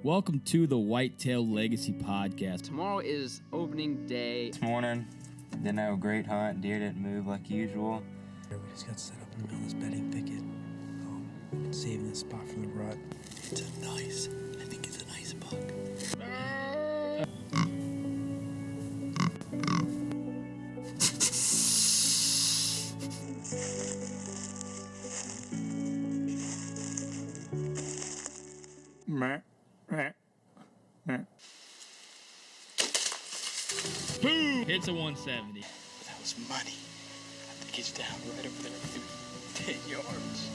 Welcome to the Whitetail Legacy Podcast. Tomorrow is opening day. This morning, didn't have a great hunt. Deer didn't move like usual. We just got set up in the middle of this bedding thicket. Saving this spot from the rut. It's a nice, I think it's a nice buck. Boom! Hits a 170. That was money. I think he's down right over there, maybe 10 yards.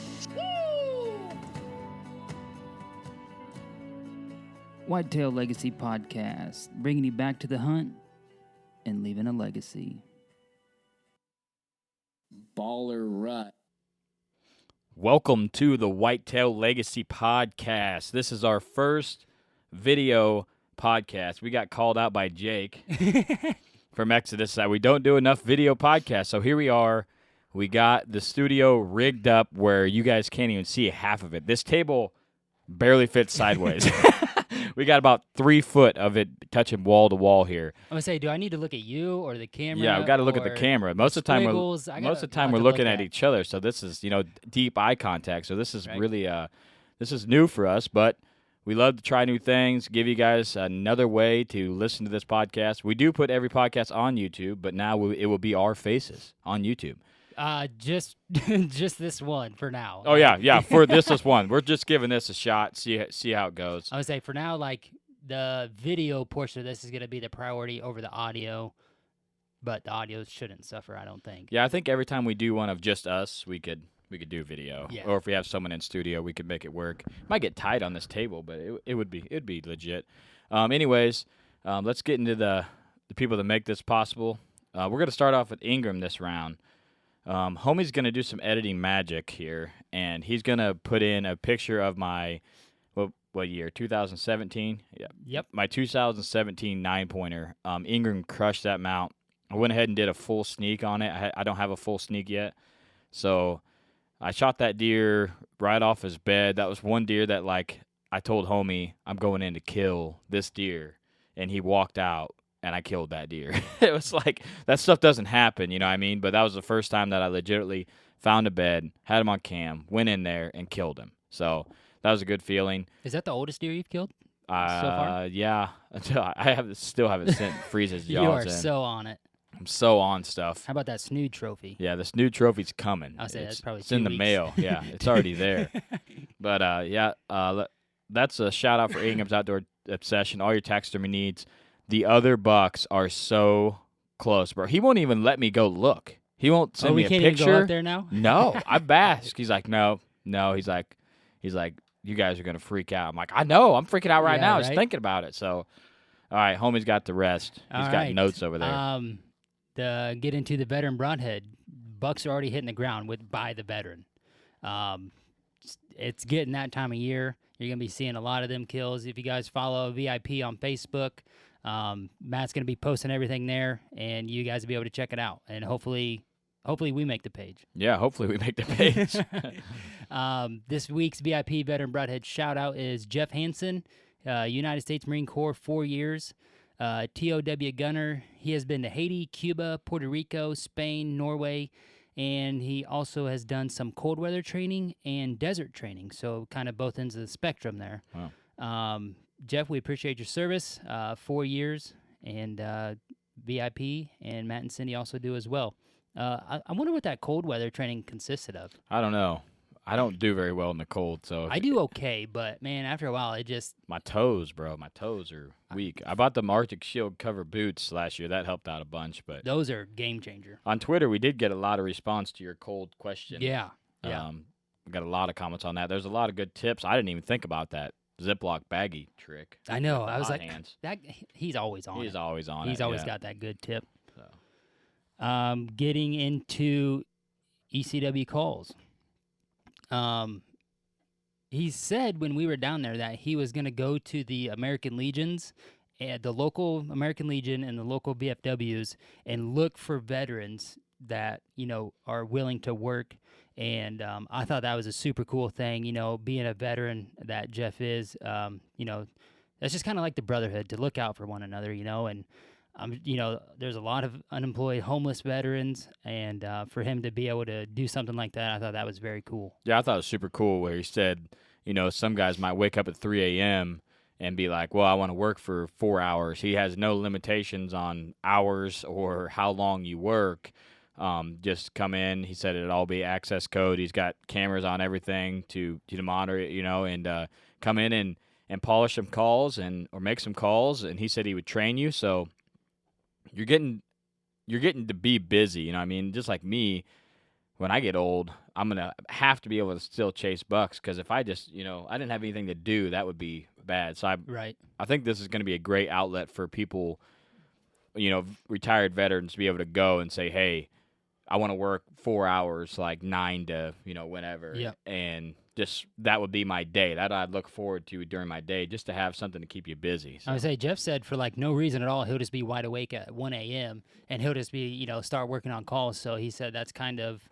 Whitetail Legacy Podcast, bringing you back to the hunt and leaving a legacy. Baller rut. Welcome to the Whitetail Legacy Podcast. This is our first video podcast. We got called out by Jake from Exodus that we don't do enough video podcasts. So here we are. We got the studio rigged up where you guys can't even see half of it. This table barely fits sideways. We got about 3 foot of it touching wall to wall here. I'm gonna say, do I need to look at you or the camera? Yeah, we got to look at the camera. Most of the time, we're looking at each other. So this is, deep eye contact. So this is really, this is new for us. But we love to try new things. Give you guys another way to listen to this podcast. We do put every podcast on YouTube, but now it will be our faces on YouTube. Just this one for now. Oh yeah. For this one, we're just giving this a shot. See how it goes. I would say for now, like the video portion of this is gonna be the priority over the audio, but the audio shouldn't suffer. I don't think. Yeah, I think every time we do one of just us, we could do video. Yeah. Or if we have someone in studio, we could make it work. Might get tight on this table, but it'd be legit. Anyways, let's get into the people that make this possible. We're gonna start off with Ingram this round. Homie's going to do some editing magic here, and he's going to put in a picture of my, what year, 2017? Yeah. Yep. My 2017 9-pointer. Ingram crushed that mount. I went ahead and did a full sneak on it. I don't have a full sneak yet. So I shot that deer right off his bed. That was one deer that, I told homie, I'm going in to kill this deer, and he walked out. And I killed that deer. It was like, that stuff doesn't happen, you know what I mean? But that was the first time that I legitimately found a bed, had him on cam, went in there, and killed him. So that was a good feeling. Is that the oldest deer you've killed so far? Yeah. I still haven't sent Freeze's jaws You are in. so on it. I'm so on stuff. How about that snood trophy? Yeah, the snood trophy's coming. I'll say that's probably it's in the mail. Yeah, it's already there. But, that's a shout-out for Ingram's Outdoor Obsession. All your taxidermy needs. The other bucks are so close, bro. He won't even let me go look. He won't send me a picture. We can't even go out there now? No, I bask. He's like, no. He's like, you guys are gonna freak out. I'm like, I know. I'm freaking out right now. Just thinking about it. So, all right, homie's got the rest. He's got notes over there. Get into the veteran broadhead. Bucks are already hitting the ground by the veteran. It's getting that time of year. You're gonna be seeing a lot of them kills. If you guys follow VIP on Facebook. Matt's going to be posting everything there, and you guys will be able to check it out. And hopefully we make the page. Yeah, hopefully we make the page. This week's VIP Veteran Broadhead shout-out is Jeff Hansen, United States Marine Corps, 4 years, TOW gunner. He has been to Haiti, Cuba, Puerto Rico, Spain, Norway, and he also has done some cold weather training and desert training, so kind of both ends of the spectrum there. Wow. Jeff, we appreciate your service, 4 years, and VIP, and Matt and Cindy also do as well. I wonder what that cold weather training consisted of. I don't know. I don't do very well in the cold, so I do okay, but man, after a while, it just my toes, bro. My toes are weak. I bought the Arctic Shield cover boots last year. That helped out a bunch, but those are game changer. On Twitter, we did get a lot of response to your cold question. Yeah. We got a lot of comments on that. There's a lot of good tips. I didn't even think about that Ziploc baggie trick. I know. I was like, hands. He's always on it. He's always on it. He's always got that good tip. So. Getting into ECW calls. He said when we were down there that he was going to go to the American Legions, the local American Legion and the local VFWs, and look for veterans that, are willing to work. And I thought that was a super cool thing, being a veteran that Jeff is, that's just kind of like the brotherhood to look out for one another, and there's a lot of unemployed homeless veterans, and for him to be able to do something like that, I thought that was very cool. Yeah, I thought it was super cool where he said, some guys might wake up at 3 a.m. and be like, well, I want to work for 4 hours. He has no limitations on hours or how long you work. Just come in. He said it'd all be access code. He's got cameras on everything to monitor it, and come in and polish some calls or make some calls. And he said he would train you. So you're getting to be busy. You know what I mean? Just like me, when I get old, I'm going to have to be able to still chase bucks, because if I just, I didn't have anything to do, that would be bad. So I think this is going to be a great outlet for people, retired veterans, to be able to go and say, hey, I want to work 4 hours, like 9 to, whenever. Yep. And just that would be my day. That I'd look forward to during my day, just to have something to keep you busy. So. I would say Jeff said for no reason at all, he'll just be wide awake at 1 a.m. and he'll just be, start working on calls. So he said that's kind of,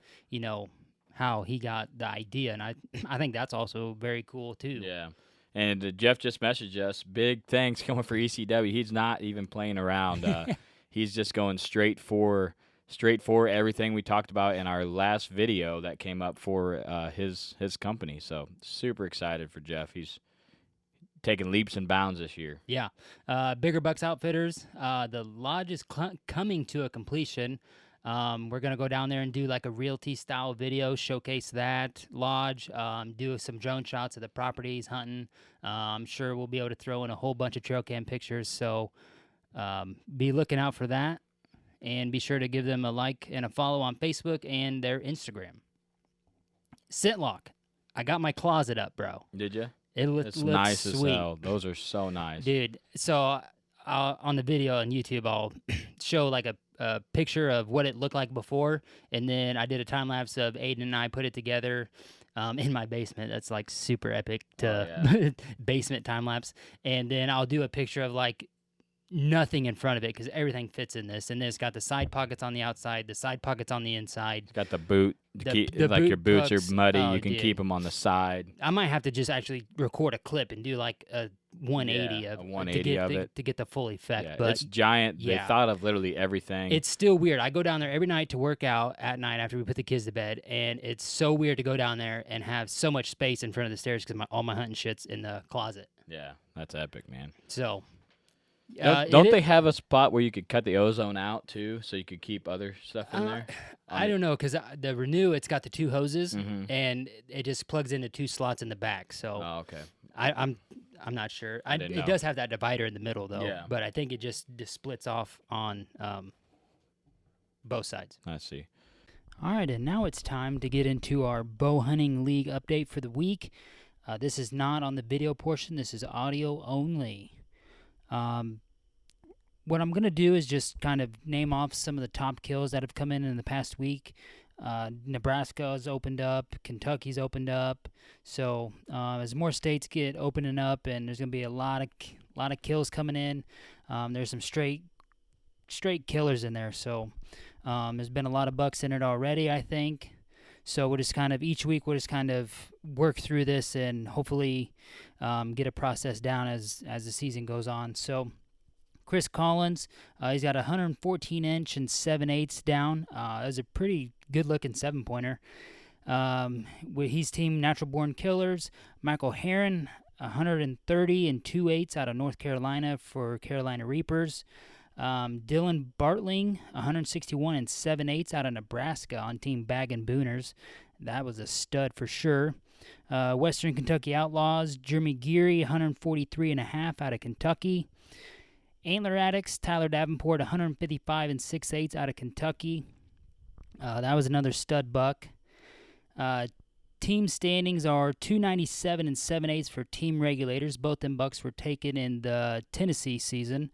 how he got the idea. And I think that's also very cool too. Yeah. And Jeff just messaged us, big thanks coming for ECW. He's not even playing around. He's just going straight for everything we talked about in our last video that came up for his company. So super excited for Jeff. He's taking leaps and bounds this year. Yeah. Bigger Bucks Outfitters. The lodge is coming to a completion. We're going to go down there and do like a realty style video, showcase that lodge, do some drone shots of the properties, hunting. I'm sure we'll be able to throw in a whole bunch of trail cam pictures. So be looking out for that. And be sure to give them a like and a follow on Facebook and their Instagram. Scentlock. I got my closet up, bro. Did you? It's nice sweet. as hell. Those are so nice. Dude, so on the video on YouTube, I'll show like a picture of what it looked like before, and then I did a time-lapse of Aiden and I put it together in my basement. That's like super epic basement time-lapse. And then I'll do a picture of like nothing in front of it, because everything fits in this. And then it's got the side pockets on the outside, the side pockets on the inside. It's got the boot. The like boot your boots hooks. are muddy, Oh, you can dude. keep them on the side. I might have to just actually record a clip and do like a 180 Yeah, of a 180 of it. to get the full effect. Yeah, but it's giant. yeah. They thought of literally everything. it's still weird. I go down there every night to work out at night after we put the kids to bed, and it's so weird to go down there and have so much space in front of the stairs because all my hunting shit's in the closet. Yeah, that's epic, man. So, Don't they have a spot where you could cut the ozone out too, so you could keep other stuff in there? I don't know, because the Renew, it's got the two hoses, Mhm. and it just plugs into two slots in the back. So Oh, okay. I'm not sure. didn't It know. does have that divider in the middle though, Yeah. but I think it just splits off on both sides. I see. All right, and now it's time to get into our bow hunting league update for the week. This is not on the video portion. This is audio only. What I'm going to do is just kind of name off some of the top kills that have come in the past week. Nebraska's opened up. Kentucky's opened up. So as more states get opening up, and there's going to be a lot of kills coming in. There's some straight killers in there. So there's been a lot of bucks in it already, I think. So we'll just kind of each week we'll just kind of work through this and hopefully get a process down as the season goes on. So Chris Collins, he's got a 114-inch and 7/8 down. That was a pretty good-looking 7-pointer. He's Team Natural Born Killers. Michael Heron, 130 and 2/8 out of North Carolina for Carolina Reapers. Dylan Bartling, 161 and 7/8 out of Nebraska on Team Bag and Booners. That was a stud for sure. Western Kentucky Outlaws, Jeremy Geary, 143.5 out of Kentucky. Antler Addicts, Tyler Davenport, 155 and 6/8 out of Kentucky. That was another stud buck. Team standings are 297 and 7/8 for Team Regulators. Both them bucks were taken in the Tennessee season.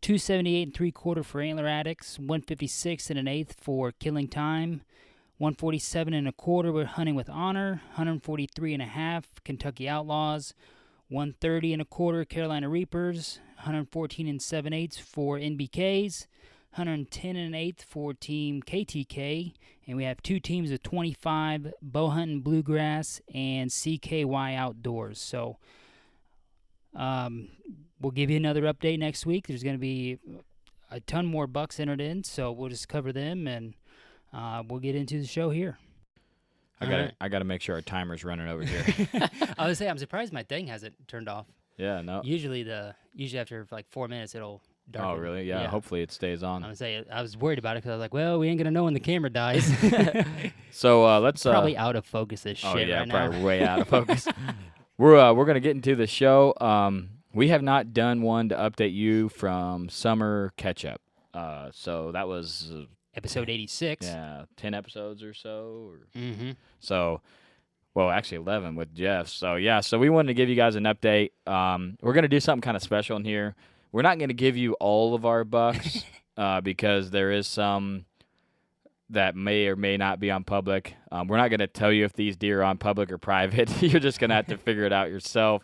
278 and 3/4 for Antler Addicts. 156 and 1/8 for Killing Time. 147 and 1/4 with Hunting with Honor. 143.5 Kentucky Outlaws. 130 and 1/4 Carolina Reapers. 114 and 7/8 for NBKs. 110 and 1/8 for Team KTK. And we have two teams of 25, Bow Hunting Bluegrass and CKY Outdoors. So We'll give you another update next week. There's going to be a ton more bucks entered in, so we'll just cover them, and we'll get into the show here. I gotta make sure our timer's running over here. I was say I'm surprised my thing hasn't turned off. Yeah, no. Usually after like 4 minutes it'll darken. Oh, really? Yeah. Hopefully it stays on. I was say I was worried about it because I was like, well, we ain't gonna know when the camera dies. So let's probably out of focus this shit. Oh yeah, right probably now. way out of focus. We're gonna get into the show. We have not done one to update you from summer catch up. So that was episode 86. Yeah, 10 episodes or so. Mm-hmm. So, well, actually 11 with Jeff. So yeah, so we wanted to give you guys an update. We're gonna do something kind of special in here. We're not gonna give you all of our bucks because there is some that may or may not be on public. We're not gonna tell you if these deer are on public or private. You're just gonna have to figure it out yourself.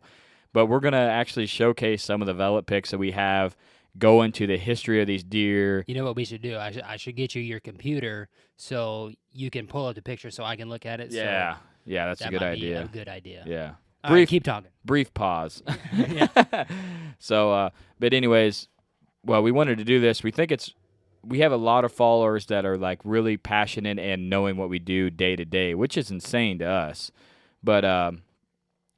But we're going to actually showcase some of the velvet pics that we have, go into the history of these deer. You know what we should do? I should get you your computer so you can pull up the picture so I can look at it. Yeah, so yeah, that's a good idea. A good idea. Yeah. All right, keep talking. Brief pause. So, but anyways, well, we wanted to do this. We have a lot of followers that are like really passionate and knowing what we do day to day, which is insane to us. But,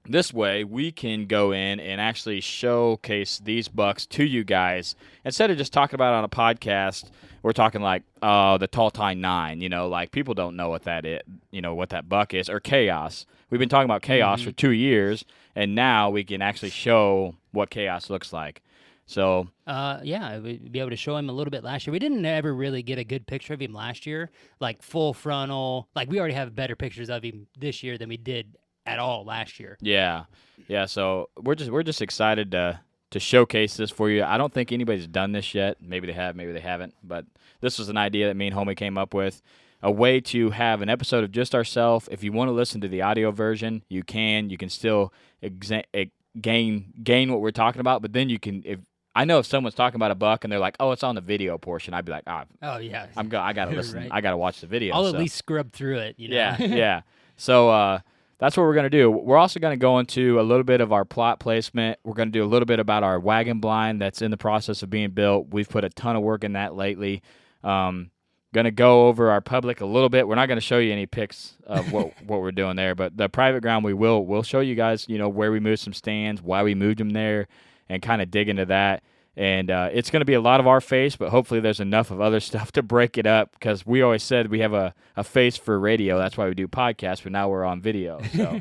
this way, we can go in and actually showcase these bucks to you guys. Instead of just talking about it on a podcast, we're talking like the Tall Tine 9, like people don't know what that is, what that buck is, or Chaos. We've been talking about Chaos for 2 years, and now we can actually show what Chaos looks like. So, yeah, we'd be able to show him a little bit last year. We didn't ever really get a good picture of him last year, like full frontal. Like we already have better pictures of him this year than we did at all last year. Yeah. So we're just excited to showcase this for you. I don't think anybody's done this yet. Maybe they have, maybe they haven't. But this was an idea that me and Homie came up with, a way to have an episode of just ourselves. If you want to listen to the audio version, you can. You can still gain what we're talking about. But then you can. I know if someone's talking about a buck and they're like, "Oh, it's on the video portion," I'd be like, "Oh yeah, I gotta listen. Right. I gotta watch the video." I'll at least scrub through it. Yeah. So. That's what we're going to do. We're also going to go into a little bit of our plot placement. We're going to do a little bit about our wagon blind that's in the process of being built. We've put a ton of work in that lately. Going to go over our public a little bit. We're not going to show you any pics of what we're doing there, but the private ground we'll show you guys, where we moved some stands, why we moved them there, and kind of dig into that. And it's going to be a lot of our face, but hopefully there's enough of other stuff to break it up, because we always said we have a face for radio. That's why we do podcasts, but now we're on video. So,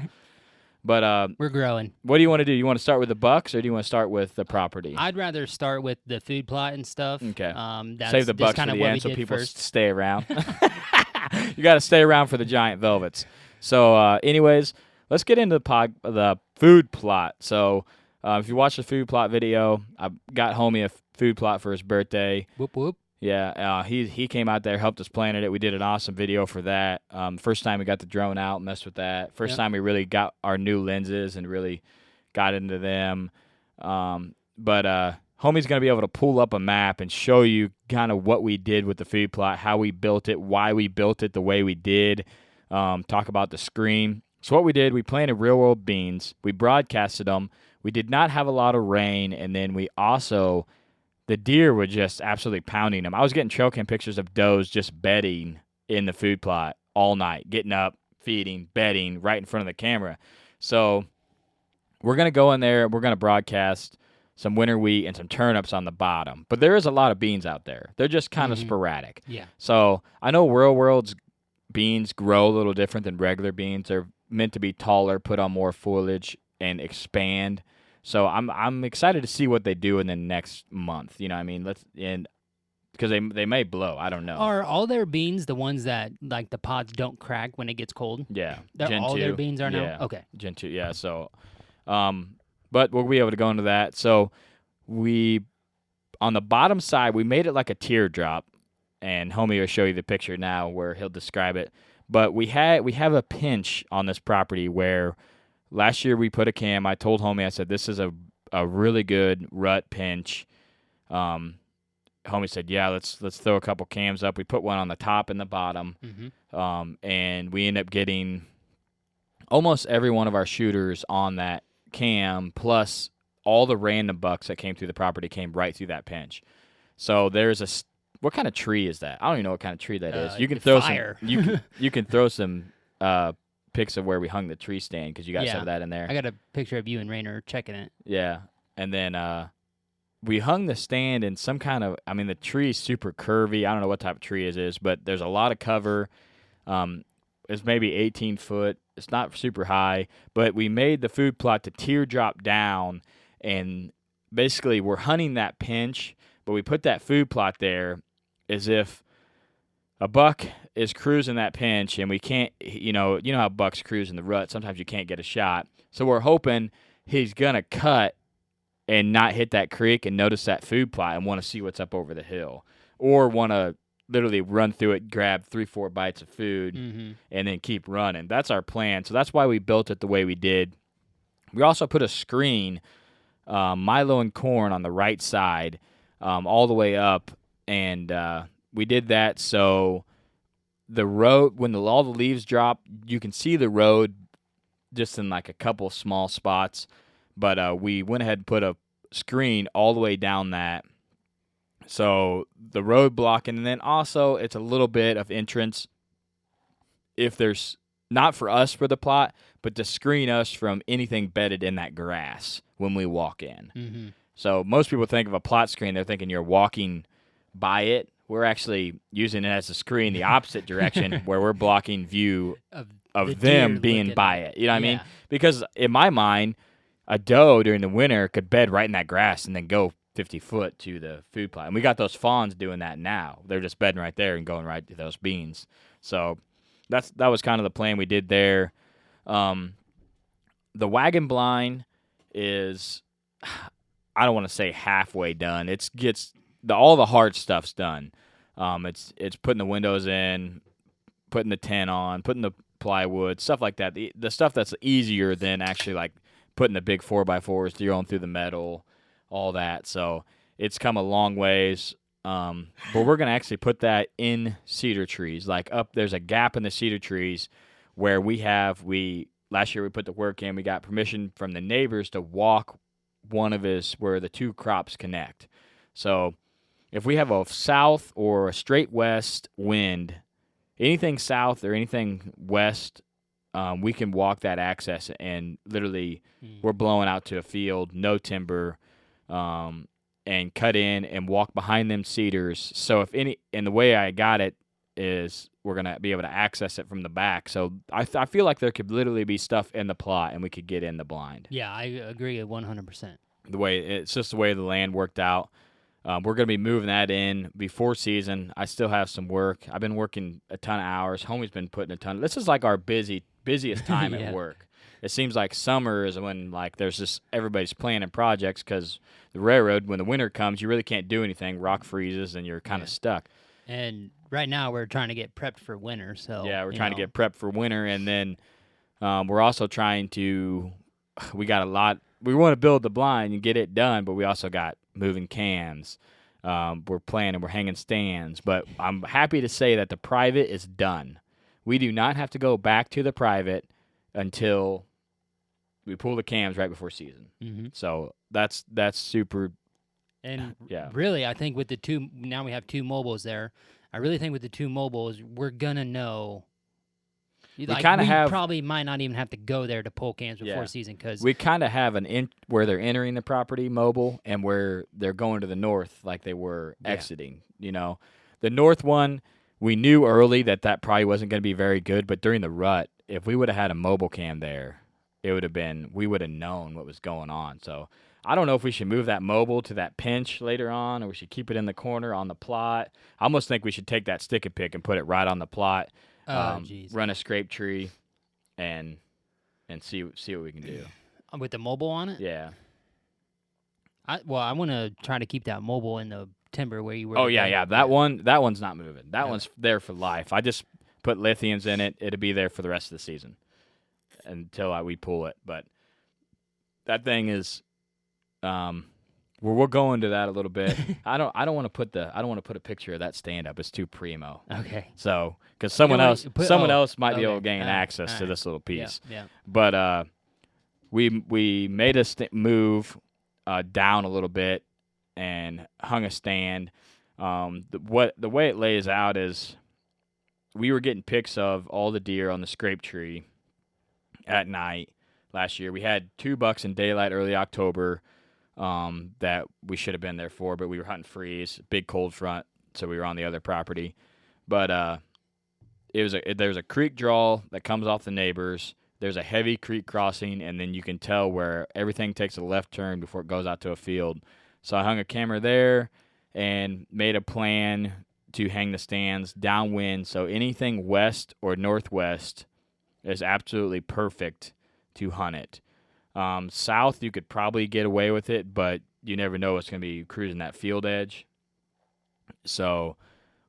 but we're growing. What do you want to do? You want to start with the bucks, or do you want to start with the property? I'd rather start with the food plot and stuff. Okay. That's Save the bucks kind for of the what end so we did people first. stay around. You got to stay around for the giant velvets. So, anyways, let's get into the food plot. So, if you watch the food plot video, I got Homie a food plot for his birthday. Whoop whoop. Yeah, he came out there, helped us plan it. We did an awesome video for that. First time we got the drone out, messed with that. First time we really got our new lenses and really got into them. But Homie's going to be able to pull up a map and show you kind of what we did with the food plot, how we built it, why we built it the way we did, talk about the screen. So what we did, we planted real-world beans. We broadcasted them. We did not have a lot of rain, and then we also, the deer were just absolutely pounding them. I was getting trail cam pictures of does just bedding in the food plot all night, getting up, feeding, bedding right in front of the camera. So we're going to go in there, we're going to broadcast some winter wheat and some turnips on the bottom. But there is a lot of beans out there. They're just kind of sporadic. Yeah. So I know Real World's beans grow a little different than regular beans. They're meant to be taller, put on more foliage, and expand. So I'm excited to see what they do in the next month. You know what I mean? Because they may blow. I don't know. Are all their beans the ones that, like, the pods don't crack when it gets cold? Yeah. All their beans are now? Yeah. Okay. Gen 2, yeah. So, but we'll be able to go into that. So on the bottom side, we made it like a teardrop, and Homie will show you the picture now where he'll describe it. But we have a pinch on this property where last year we put a cam. I told Homie, I said, this is a really good rut pinch. Homie said, yeah, let's throw a couple cams up. We put one on the top and the bottom. And we end up getting almost every one of our shooters on that cam, plus all the random bucks that came through the property came right through that pinch. So there's what kind of tree is that? I don't even know what kind of tree that is. You can throw fire. you can throw some pics of where we hung the tree stand because you got some of that in there. I got a picture of you and Rainer checking it. Yeah, and then we hung the stand in some kind of. I mean, the tree is super curvy. I don't know what type of tree it is, but there's a lot of cover. It's maybe 18 foot. It's not super high, but we made the food plot to teardrop down, and basically we're hunting that pinch, but we put that food plot there as if a buck is cruising that pinch, and we can't, you know how bucks cruise in the rut. Sometimes you can't get a shot. So we're hoping he's going to cut and not hit that creek and notice that food plot and want to see what's up over the hill, or want to literally run through it, grab 3-4 bites of food, and then keep running. That's our plan. So that's why we built it the way we did. We also put a screen, Milo and corn on the right side, all the way up, and we did that so the road, when all the leaves drop, you can see the road just in like a couple small spots. But we went ahead and put a screen all the way down that. So the road blocking, and then also it's a little bit of entrance if there's not for us for the plot, but to screen us from anything bedded in that grass when we walk in. So most people think of a plot screen, they're thinking you're walking by it. We're actually using it as a screen the opposite direction where we're blocking view of them being by it. You know what I mean? Because in my mind, a doe during the winter could bed right in that grass and then go 50 foot to the food plot. And we got those fawns doing that now. They're just bedding right there and going right to those beans. So that was kind of the plan we did there. The wagon blind is, I don't want to say halfway done. All the hard stuff's done. It's putting the windows in, putting the tent on, putting the plywood, stuff like that. The stuff that's easier than actually like putting the big 4x4s, throwing through the metal, all that. So it's come a long ways. But we're going to actually put that in cedar trees. Like there's a gap in the cedar trees where last year we put the work in. We got permission from the neighbors to walk where the two crops connect. So if we have a south or a straight west wind, anything south or anything west, we can walk that access, and literally we're blowing out to a field, no timber, and cut in and walk behind them cedars. So and the way I got it is we're going to be able to access it from the back. So I feel like there could literally be stuff in the plot and we could get in the blind. Yeah, I agree 100%. It's just the way the land worked out. We're going to be moving that in before season. I still have some work. I've been working a ton of hours. Homie's been putting a ton. This is like our busiest time at work. It seems like summer is when like there's just everybody's planning projects because the railroad, when the winter comes, you really can't do anything. Rock freezes and you're kind of stuck. And right now we're trying to get prepped for winter. So yeah, we're trying to get prepped for winter, and then we're also trying to. We got a lot. We want to build the blind and get it done, but we also got moving cans. We're planning. We're hanging stands. But I'm happy to say that the private is done. We do not have to go back to the private until we pull the cams right before season. So that's super. And really, I think with the two, now we have two mobiles there. I really think with the two mobiles, we're gonna know. We probably might not even have to go there to pull cams before season because we kind of have where they're entering the property mobile and where they're going to the north like they were exiting. You know, the north one we knew early that probably wasn't going to be very good, but during the rut, if we would have had a mobile cam there, we would have known what was going on. So I don't know if we should move that mobile to that pinch later on, or we should keep it in the corner on the plot. I almost think we should take that stick and pick and put it right on the plot. Run a scrape tree, and see what we can do with the mobile on it. Yeah. I want to try to keep that mobile in the timber where you were. Oh yeah. That one's not moving. That one's there for life. I just put lithiums in it. It'll be there for the rest of the season until we pull it. But that thing is, we'll go into that a little bit. I don't want to put a picture of that stand up. It's too primo. Okay. So because someone else might be able to gain access to this little piece. Yeah. But we made a move down a little bit and hung a stand. The way it lays out is we were getting pics of all the deer on the scrape tree at night last year. We had 2 bucks in daylight early October that we should have been there for, but we were hunting freeze, big cold front, so we were on the other property. But there's a creek draw that comes off the neighbors. There's a heavy creek crossing, and then you can tell where everything takes a left turn before it goes out to a field. So I hung a camera there and made a plan to hang the stands downwind, so anything west or northwest is absolutely perfect to hunt it. South, you could probably get away with it, but you never know what's going to be cruising that field edge. So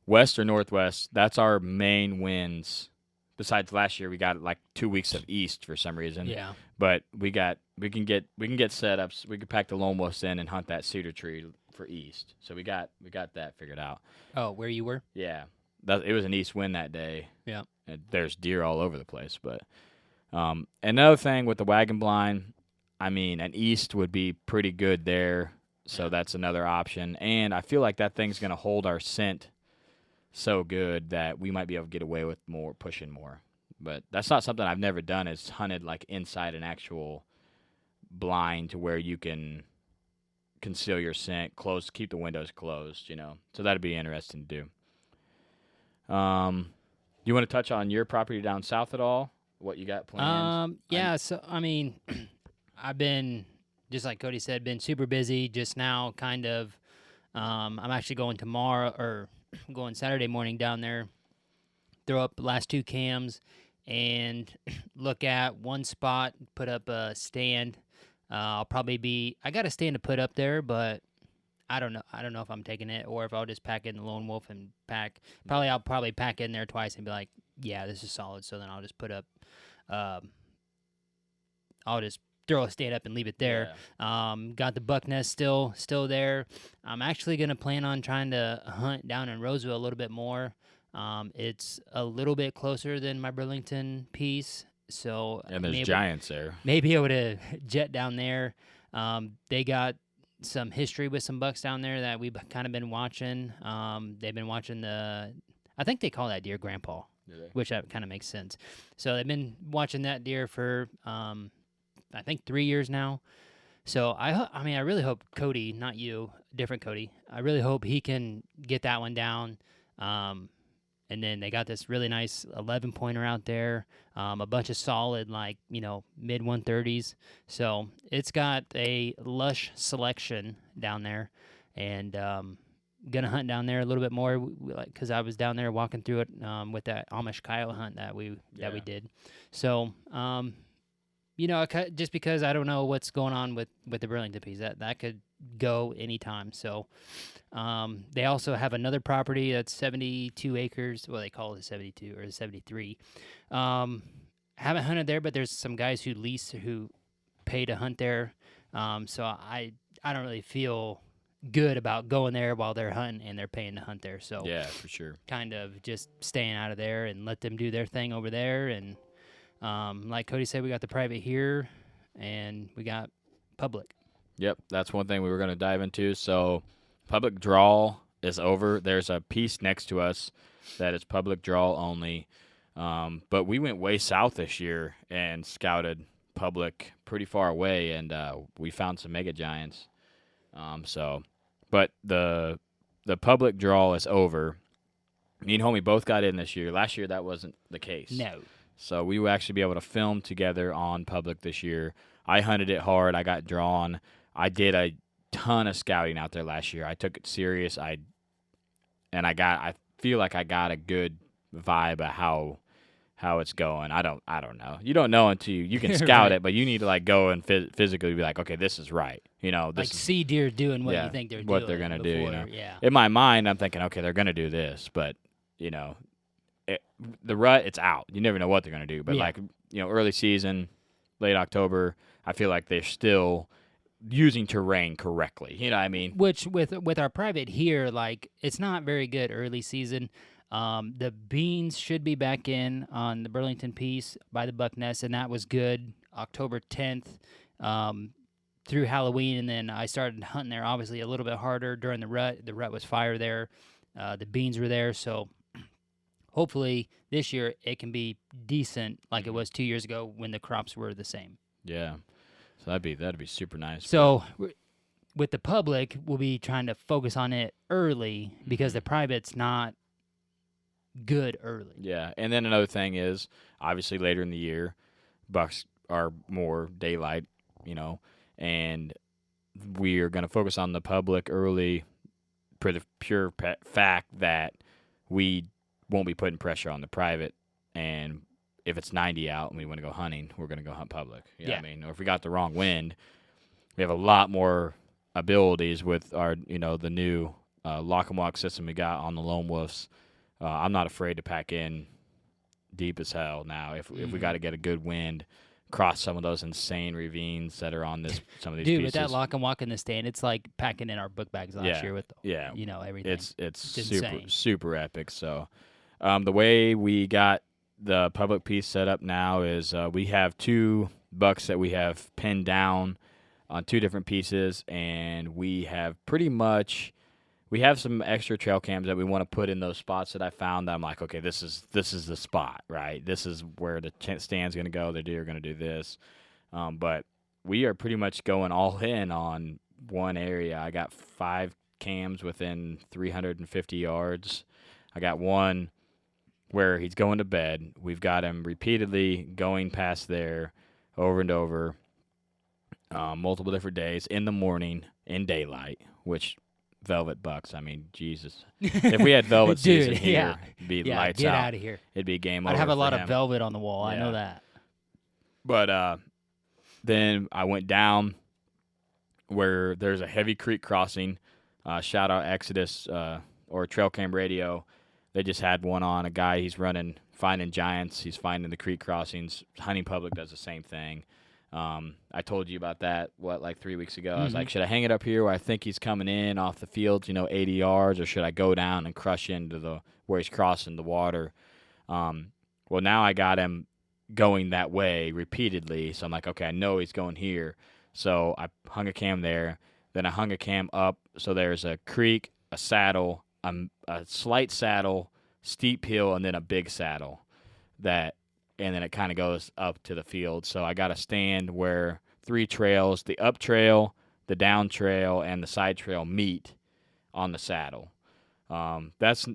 west or northwest, that's our main winds. Besides last year, we got like 2 weeks of east for some reason. Yeah. But we can get setups. We could pack the lone wolves in and hunt that cedar tree for east. So we got that figured out. Oh, where you were? Yeah, it was an east wind that day. Yeah. And there's deer all over the place. But another thing with the wagon blind, I mean, an east would be pretty good there. So that's another option. And I feel like that thing's going to hold our scent so good that we might be able to get away with more, pushing more. But that's not something I've never done, is hunted like inside an actual blind to where you can conceal your scent, keep the windows closed, So that'd be interesting to do. You want to touch on your property down south at all? What you got planned? Yeah, so I mean, I've been, just like Cody said, been super busy just now, kind of. I'm actually going tomorrow, or going Saturday morning down there, throw up the last 2 cams and look at one spot, put up a stand. I got a stand to put up there, but I don't know if I'm taking it or if I'll just pack in the lone wolf and pack. I'll probably pack in there twice and be like, yeah, this is solid. So then I'll just put up, I'll just throw a stand up and leave it there. Yeah. Got the buck nest still there. I'm actually going to plan on trying to hunt down in Roseville a little bit more. It's a little bit closer than my Burlington piece. So and there's giants there. Maybe able to jet down there. They got some history with some bucks down there that we've kind of been watching. They've been watching I think they call that deer Grandpa, which that kind of makes sense. So they've been watching that deer for, I think 3 years now. So I really hope Cody, not you, different Cody, I really hope he can get that one down. And then they got this really nice 11-pointer out there, a bunch of solid, mid 130s. So it's got a lush selection down there, and gonna hunt down there a little bit more, because I was down there walking through it with that Amish coyote hunt that we did. So just because I don't know what's going on with the Burlington piece, that could go anytime. So they also have another property that's 72 acres. Well, they call it 72 or 73. Haven't hunted there, but there's some guys who pay to hunt there. So I don't really feel good about going there while they're hunting and they're paying to hunt there. So yeah, for sure. Kind of just staying out of there and let them do their thing over there. And like Cody said, we got the private here and we got public. Yep, that's one thing we were going to dive into. So public draw is over. There's a piece next to us that is public draw only. But we went way south this year and scouted public pretty far away, and we found some mega giants. But the public draw is over. Me and homie both got in this year. Last year that wasn't the case. No. So we will actually be able to film together on public this year. I hunted it hard. I got drawn. I did a ton of scouting out there last year. I took it serious. I feel like I got a good vibe of how it's going. I don't know. You don't know until you can scout right. it, but you need to go and physically be like, okay, this is right. This see deer doing what you think they're doing. What they're gonna do. Yeah. In my mind, I'm thinking, okay, they're gonna do this, but the rut, it's out. You never know what they're gonna do. But early season, late October, I feel like they're still using terrain correctly. You know what I mean? Which with our private here, it's not very good early season. The beans should be back in on the Burlington piece by the buck nest, and that was good. October 10th. through Halloween, and then I started hunting there obviously a little bit harder during the rut. The rut was fire there. The beans were there, so hopefully this year it can be decent like it was 2 years ago when the crops were the same. Yeah. So that'd be super nice. So with the public, we'll be trying to focus on it early because the private's not good early. Yeah, and then another thing is, obviously later in the year, bucks are more daylight, and we are going to focus on the public early for the pure fact that we won't be putting pressure on the private, and if it's 90 out and we want to go hunting, we're going to go hunt public. You know what I mean? Or if we got the wrong wind, we have a lot more abilities with our, the new lock and walk system we got on the Lone Wolves. I'm not afraid to pack in deep as hell now. If we got to get a good wind, cross some of those insane ravines that are on some of these pieces. With that lock and walk in the stand, it's like packing in our book bags last year with everything. It's super insane. super epic. So the way we got the public piece set up now is we have 2 bucks that we have pinned down on 2 different pieces, and we have we have some extra trail cams that we want to put in those spots that I found that I'm like, okay, this is the spot, right? This is where the stand's going to go. The deer are going to do this. But we are pretty much going all in on one area. I got 5 cams within 350 yards. I got one where he's going to bed. We've got him repeatedly going past there over and over, multiple different days in the morning, in daylight, which velvet bucks. I mean, Jesus. If we had velvet season here, it'd be lights get out. out of here. It'd be game over. I'd have a lot for him. of velvet on the wall. Yeah. I know that. But then I went down where there's a heavy creek crossing. Shout out Exodus or Trail Cam Radio. They just had one on. A guy, he's finding giants. He's finding the creek crossings. Hunting Public does the same thing. I told you about that, like 3 weeks ago. I was like, should I hang it up here where I think he's coming in off the fields, 80 yards, or should I go down and crush into where he's crossing the water? Well, now I got him going that way repeatedly, so I'm like, okay, I know he's going here. So I hung a cam there. Then I hung a cam up, so there's a creek, a saddle, a slight saddle, steep hill, and then a big saddle and then it kind of goes up to the field. So I got a stand where 3 trails, the up trail, the down trail, and the side trail meet on the saddle. That's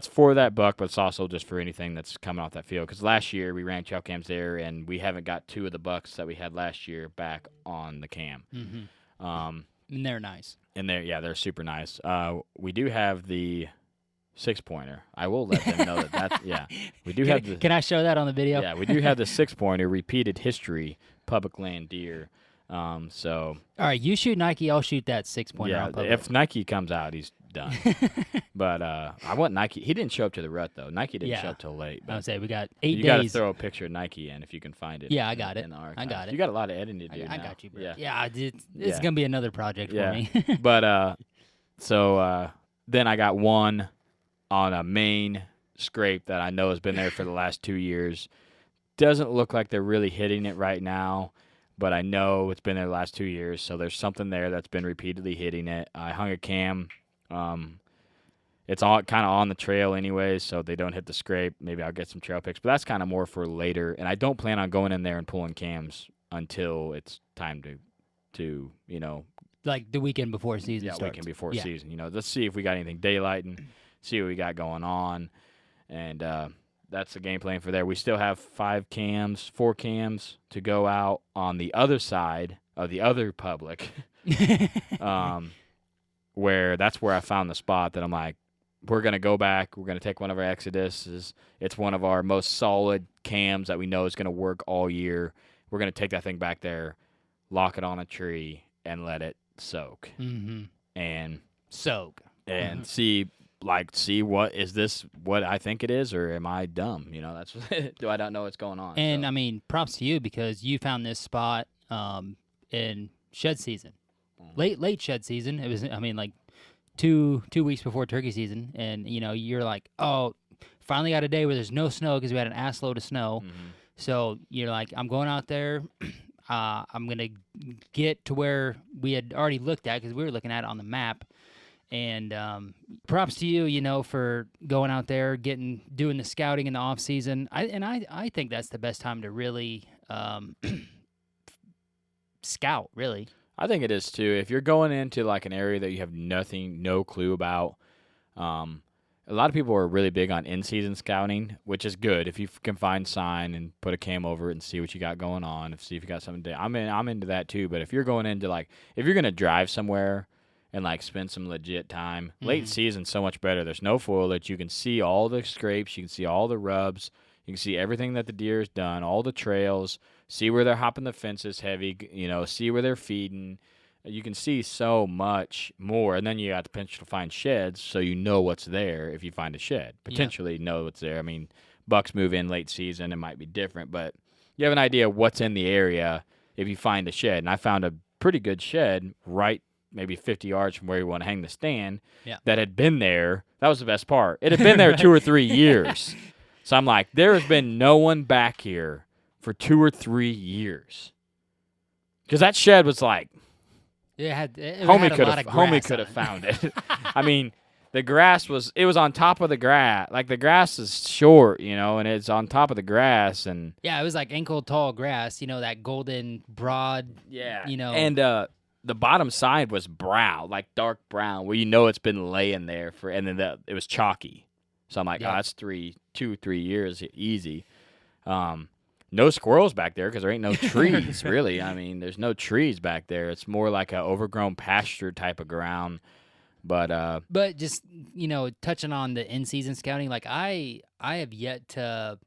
for that buck, but it's also just for anything that's coming off that field. Because last year we ran trail cams there, and we haven't got 2 of the bucks that we had last year back on the cam. And they're nice. And they're super nice. We do have the 6-pointer. I will let them know that's we do have the. Can I show that on the video? Yeah, we do have the 6-pointer repeated history public land deer. So all right, you shoot Nike, I'll shoot that 6-pointer. Yeah, on public. if Nike comes out, he's done. But I want Nike. He didn't show up to the rut though. Nike didn't show up till late. I would say we got 8 days. You got to throw a picture of Nike in if you can find it. Yeah, I got it. In the I got it. You got a lot of editing to do. I now. got you, bro. Yeah, it's gonna be another project for me. But then I got one on a main scrape that I know has been there for the last 2 years. Doesn't look like they're really hitting it right now, but I know it's been there the last 2 years, so there's something there that's been repeatedly hitting it. I hung a cam. It's all kind of on the trail anyways, so they don't hit the scrape. Maybe I'll get some trail picks, but that's kind of more for later. And I don't plan on going in there and pulling cams until it's time to like the weekend before season yeah, starts. weekend before season. Let's see if we got anything daylighting, see what we got going on, and that's the game plan for there. We still have 4 cams to go out on the other side of the other public, where I found the spot that I'm like, we're going to go back. We're going to take one of our Exoduses. It's one of our most solid cams that we know is going to work all year. We're going to take that thing back there, lock it on a tree, and let it soak. And soak. And see what is this what I think it is, or am I dumb? That's do I not know what's going on? And I mean, props to you because you found this spot in shed season, late shed season. It was like 2 weeks before turkey season, and you're like, oh, finally got a day where there's no snow because we had an ass load of snow. So you're like, I'm going out there. I'm going to get to where we had already looked at because we were looking at it on the map. And props to you, for going out there, doing the scouting in the off season. I think that's the best time to really scout. Really, I think it is too. If you're going into like an area that you have no clue about, a lot of people are really big on in-season scouting, which is good if you can find sign and put a cam over it and see what you got going on, see if you got something. I'm into that too. But if you're going into if you're gonna drive somewhere and spend some legit time. Late season's so much better. There's no foliage. You can see all the scrapes. You can see all the rubs. You can see everything that the deer has done, all the trails, see where they're hopping the fences heavy, see where they're feeding. You can see so much more. And then you got the potential to find sheds, so you know what's there if you find a shed. Potentially know what's there. I mean, bucks move in late season. It might be different, but you have an idea of what's in the area if you find a shed. And I found a pretty good shed right maybe 50 yards from where you want to hang the stand that had been there. That was the best part. It had been there 2 or 3 years. So I'm like, there has been no one back here for 2 or 3 years. Because that shed was like, homie could have found it. I mean, the grass was on top of the grass. Like the grass is short, and it's on top of the grass. And yeah, it was like ankle tall grass, that golden broad, And the bottom side was brown, like dark brown, where it's been laying there and then it was chalky. So I'm like, that's 2, 3 years easy. No squirrels back there because there ain't no trees, really. I mean, there's no trees back there. It's more like an overgrown pasture type of ground. But just touching on the in-season scouting, I have yet to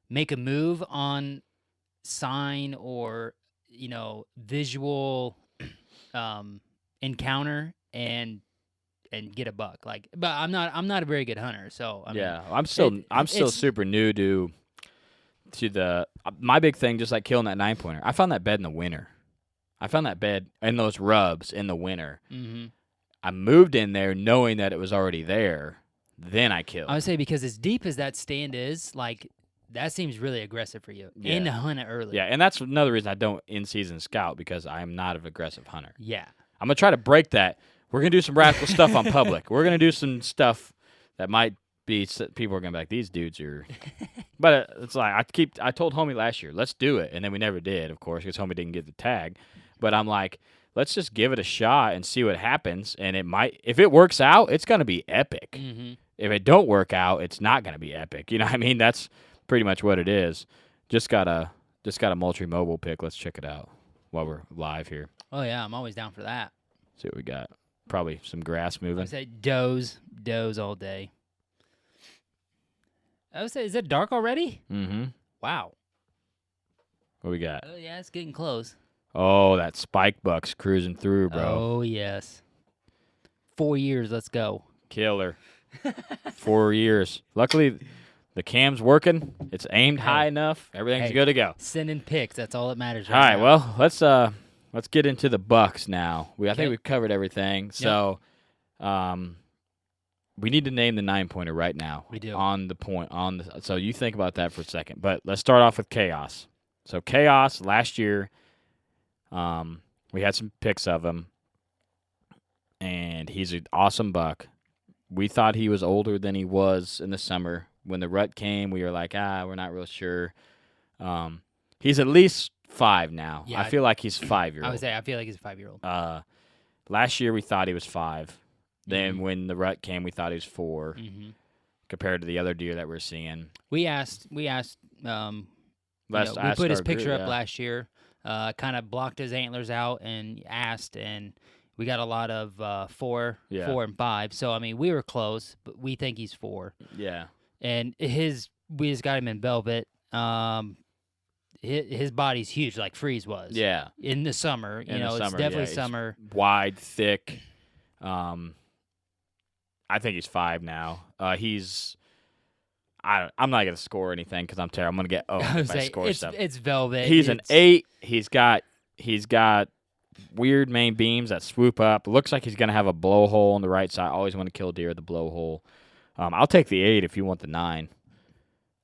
make a move on sign or visual encounter and get a buck. But I'm not a very good hunter, so I'm still super new to the my big thing, just like killing that 9-pointer. I found that bed in the winter. I found that bed and those rubs in the winter. Mm-hmm. I moved in there knowing that it was already there. Then I killed. I would say because as deep as that stand is, that seems really aggressive for you. And to hunt it early. Yeah, and that's another reason I don't in-season scout, because I am not an aggressive hunter. Yeah. I'm going to try to break that. We're going to do some radical stuff on public. We're going to do some stuff that might be, people are going to be like, these dudes are. But it's like, I told homie last year, let's do it. And then we never did, of course, because homie didn't get the tag. But I'm like, let's just give it a shot and see what happens. And if it works out, it's going to be epic. Mm-hmm. If it don't work out, it's not going to be epic. You know what I mean? That's pretty much what it is. Just got a Moultrie mobile pick. Let's check it out while we're live here. Oh yeah, I'm always down for that. See what we got. Probably some grass moving. I would say does all day. I would say, is it dark already? Mm-hmm. Wow. What we got? Oh yeah, it's getting close. Oh, that spike buck's cruising through, bro. Oh yes. 4 years. Let's go. Killer. 4 years. Luckily, the cam's working. It's aimed high enough. Everything's good to go. Sending pics. That's all that matters. All right. Well, let's get into the bucks now. I think we've covered everything. So, we need to name the 9-pointer right now. We do. So you think about that for a second. But let's start off with Chaos. So Chaos last year, we had some pics of him, and he's an awesome buck. We thought he was older than he was in the summer. When the rut came, we were like, we're not real sure. He's at least 5 now. Yeah, I feel like he's 5-year-old. I would say I feel like he's a 5-year-old. Last year we thought he was 5. Then when the rut came, we thought he was 4. Mm-hmm. Compared to the other deer that we're seeing. We put his picture up last year. Kind of blocked his antlers out and asked, and we got a lot of 4 and 5. So I mean, we were close, but we think he's 4. Yeah. And we just got him in velvet. His body's huge, like Freeze was. Yeah. In the summer, it's definitely summer. Wide, thick. I think he's 5 now. I'm not gonna score anything because I'm terrible. I'm gonna get if I score stuff. It's velvet. He's an 8. He's got weird main beams that swoop up. Looks like he's gonna have a blowhole on the right side. Always want to kill deer with the blowhole. I'll take the 8 if you want the 9.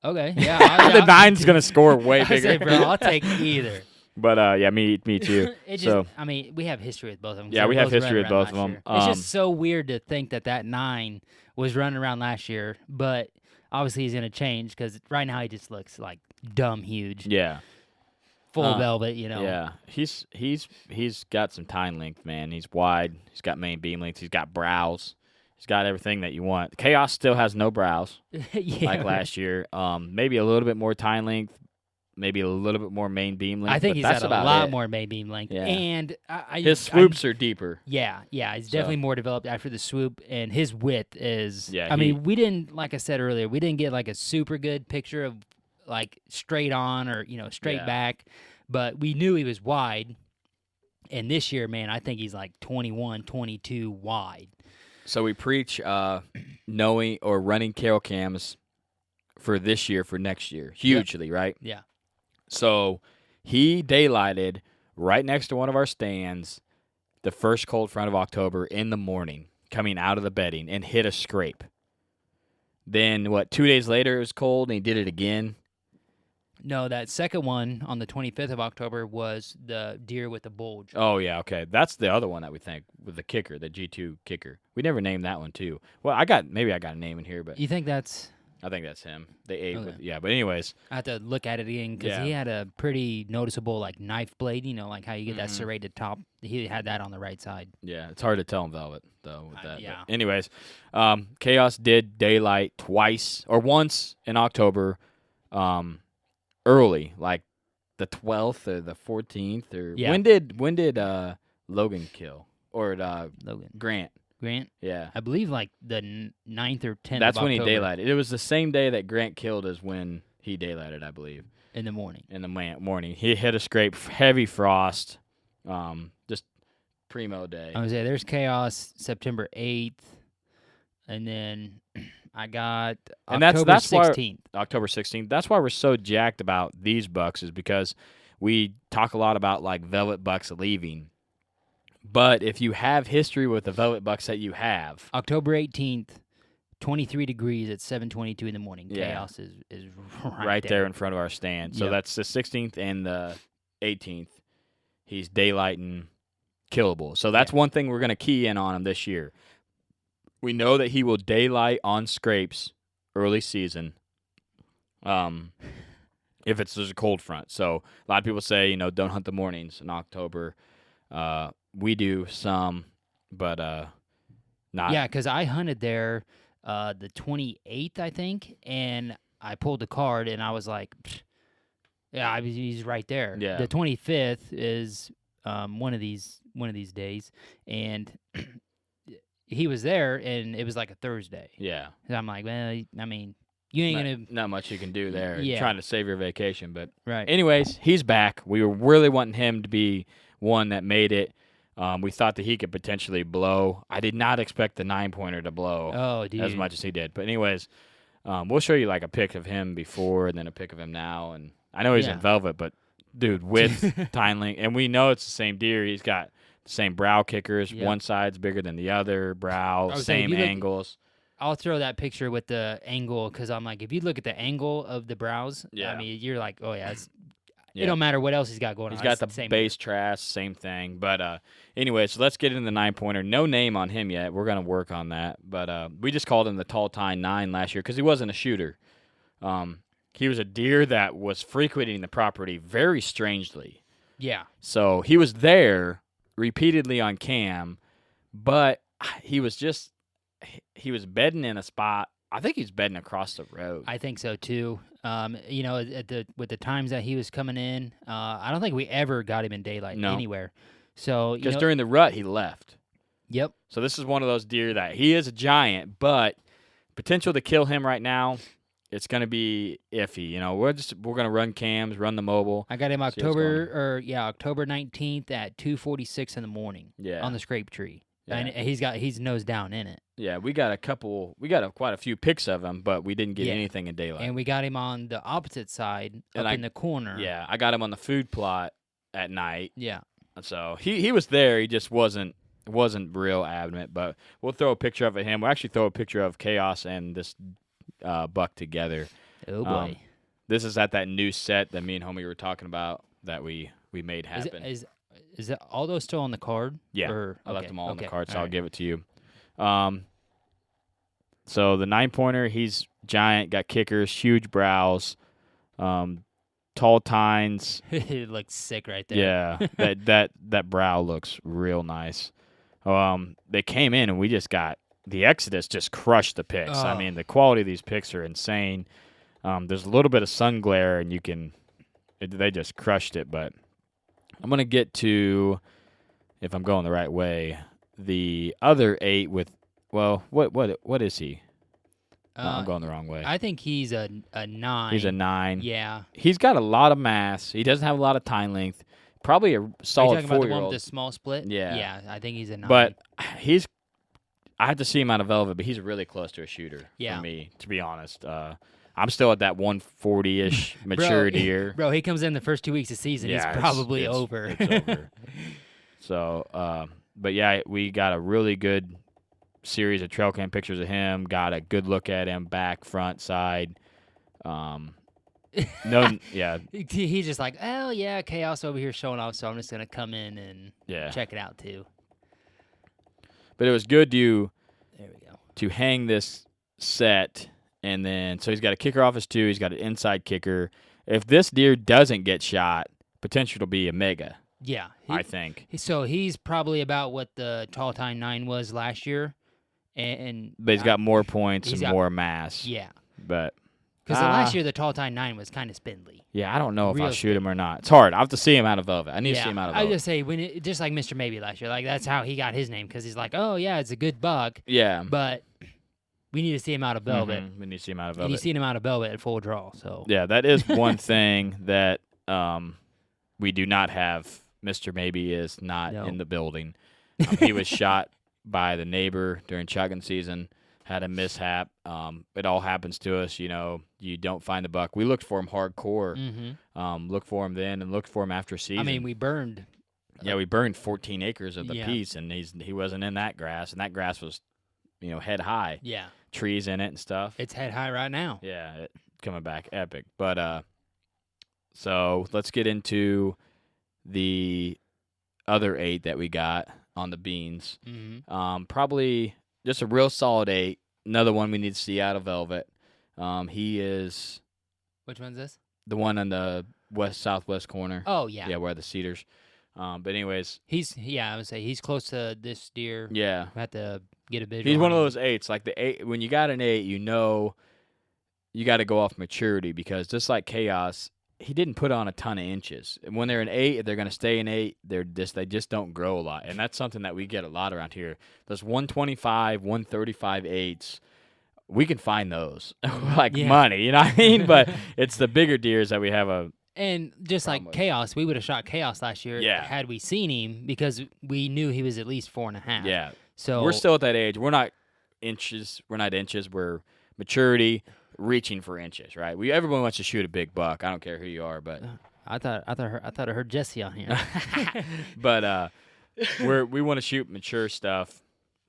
Okay, yeah. The 9's gonna score way bigger. Bro, I'll take either. But yeah, me too. It just, So I mean, we have history with both of them. 'cause Yeah, they're we have both history running with around both of last them. year. It's just so weird to think that 9 was running around last year, but obviously he's going to change because right now he just looks like dumb huge. yeah, Full velvet, you know. yeah, he's got some tine length, man. He's wide. He's got main beam length. He's got brows. He's got everything that you want. Chaos still has no brows Yeah, like last year. Maybe a little bit more tine length. Maybe a little bit more main beam length. I think but he's that's got a about lot it. more main beam length. Yeah. And His swoops are deeper. Yeah, he's So- definitely more developed after the swoop, and his width is. Yeah, I mean, we didn't, like I said earlier, we didn't get like a super good picture of like straight on or straight Yeah. back, but we knew he was wide. And this year, man, I think he's like 21, 22 wide. So we preach knowing or running trail cams for this year, for next year, hugely, right? Yeah. So he daylighted right next to one of our stands the first cold front of October in the morning, coming out of the bedding, and hit a scrape. Then, 2 days later it was cold, and he did it again. No, that second one on the 25th of October was the deer with the bulge. Oh, yeah, okay. That's the other one that we think, with the kicker, the G2 kicker. We never named that one, too. Well, maybe I got a name in here, but You think that's... I think that's him. They ate Okay. with, yeah, but anyways. I have to look at it again because Yeah. he had a pretty noticeable like knife blade, like how you get that Mhm. serrated top. He had that on the right side. Yeah, it's hard to tell in velvet though with that. yeah. But anyways, Chaos did daylight twice or once in October, early, like the 12th or the 14th or Yeah. when did Logan kill or Logan Grant? Grant, Yeah, I believe like the 9th or 10th. that's of when he October daylighted. It was the same day that Grant killed as when he daylighted, I believe. in the morning. In the morning, he hit a scrape, heavy frost, just primo day. I was there. There's Chaos September 8th, and then I got And that's October why- 16th. October 16th. That's why we're so jacked about these bucks, is because we talk a lot about like velvet bucks leaving. But if you have history with the velvet bucks that you have, October 18th, 23 degrees at 7:22 in the morning. Yeah. Chaos is right there in front of our stand. So Yep. that's the 16th and the 18th. He's daylighting killable. So that's one thing we're going to key in on him this year. We know that he will daylight on scrapes early season. If there's a cold front. So a lot of people say, don't hunt the mornings in October. We do some, but not. Yeah, because I hunted there the 28th, I think, and I pulled the card, and I was like, "Pfft." Yeah, he's right there. Yeah. The 25th is one of these days, and he was there, and it was like a Thursday. Yeah. And I'm like, well, I mean, you ain't gonna Not much you can do there. Yeah. Trying to save your vacation, but right. anyways, he's back. We were really wanting him to be one that made it. We thought that he could potentially blow. I did not expect the 9-pointer to blow Oh, dude. as much as he did. But anyways, we'll show you like a pic of him before and then a pic of him now. And I know he's Yeah. in velvet, but dude, with tine length, and we know it's the same deer. He's got the same brow kickers. Yep. One side's bigger than the other. Brow, I was saying, if same you look- angles. I'll throw that picture with the angle because I'm like, if you look at the angle of the brows, Yeah. I mean, you're like, oh yeah, Yeah. it don't matter what else he's got going He's on. got It's the same base trash, same thing. But anyway, so let's get into the 9-pointer. No name on him yet. We're going to work on that. But we just called him the Tall Tine 9 last year because he wasn't a shooter. He was a deer that was frequenting the property very strangely. Yeah. So he was there repeatedly on cam, but he was bedding in a spot. I think he's bedding across the road. I think so too. With the times that he was coming in, I don't think we ever got him in daylight No. anywhere. So Because during the rut, he left. Yep. So this is one of those deer that he is a giant, but potential to kill him right now, it's going to be iffy. We're going to run cams, run the mobile. I got him See what's October 19th at 2:46 in the morning. Yeah. On the scrape tree. Yeah. And he's nose down in it. Yeah, we got quite a few pics of him, but we didn't get Yeah. anything in daylight. And we got him on the opposite side And up in the corner. Yeah, I got him on the food plot at night. Yeah. So he was there. He just wasn't real adamant. But we'll throw a picture of him. We'll actually throw a picture of Chaos and this buck together. Oh boy. This is at that new set that me and homie were talking about that we we made happen. Is that all those still on the card? Yeah, Or, I left them all on the card, so all I'll right. give it to you. So the 9-pointer, he's giant, got kickers, huge brows, tall tines. It looks sick right there. Yeah, that brow looks real nice. They came in and we just got the Exodus just crushed the picks. I Oh. mean, the quality of these picks are insane. There's a little bit of sun glare and they just crushed it. But I'm gonna get to, if I'm going the right way, the other 8 with. Well, what is he? No, I'm going the wrong way. I think he's a 9. He's a 9. Yeah. He's got a lot of mass. He doesn't have a lot of tine length. Probably a Are you solid talking about the one 4-year-old. with the small split? Yeah. Yeah, I think he's a 9. But I have to see him out of velvet, but he's really close to a shooter Yeah. for me, to be honest. I'm still at that 140-ish maturity year. Bro, he comes in the first 2 weeks of season. Yeah, He's probably over. It's over. So, but yeah, we got a really good series of trail cam pictures of him. Got a good look at him, back, front, side. Yeah, He's just like, oh, yeah, Chaos over here showing off, so I'm just going to come in and yeah. check it out, too. But it was good There we go. to hang this set, and then so he's got a kicker off his 2. He's got an inside kicker. If this deer doesn't get shot, potential to be a mega. Yeah. I think. So he's probably about what the Tall Time 9 was last year. But he's got more points he's and got- more mass. Yeah. But Because last year the Tall Time 9 was kind of spindly. yeah, I don't know if Real I'll shoot him or not. It's hard. I have to see him out of velvet. I need to see him out of I velvet. just say just like Mr. Maybe last year, like that's how he got his name because he's like, oh yeah, it's a good buck, Yeah. but we need to see him out of velvet. We need to see him out of And you velvet. seen him out of velvet at full draw, so Yeah, that is one thing that we do not have. Mr. Maybe is not No. in the building. He was shot by the neighbor during shotgun season, had a mishap. It all happens to us, you know. You don't find the buck. We looked for him hardcore. Looked for him then and looked for him after season. I mean we burned. Yeah, we burned 14 acres of the Yeah. piece, and he wasn't in that grass, and that grass was, head high, Yeah, trees in it and stuff. it's head high right now. Yeah, it coming back epic. But so let's get into the other 8 that we got on the beans. Probably just a real solid 8. Another one we need to see out of velvet. He is Which one's this? the one on the southwest corner. Oh yeah, Yeah, where the cedars. But anyways, I would say he's close to this deer. yeah. I have to get a visual. He's one of on him. those 8s. Like the 8, when you got an 8, you got to go off maturity because just like Chaos, he didn't put on a ton of inches. And when they're an 8, they're going to stay an 8. They just don't grow a lot, and that's something that we get a lot around here. Those 125, 135 8s, we can find those like Yeah. money, you know what I mean? But it's the bigger deers that we have a. And just like Problem. Chaos, we would have shot Chaos last year Yeah. had we seen him because we knew he was at least 4.5. Yeah, So we're still at that age. We're not inches. We're maturity. Reaching for inches, right? Everyone wants to shoot a big buck. I don't care who you are, but I thought I heard Jesse on here. but we want to shoot mature stuff.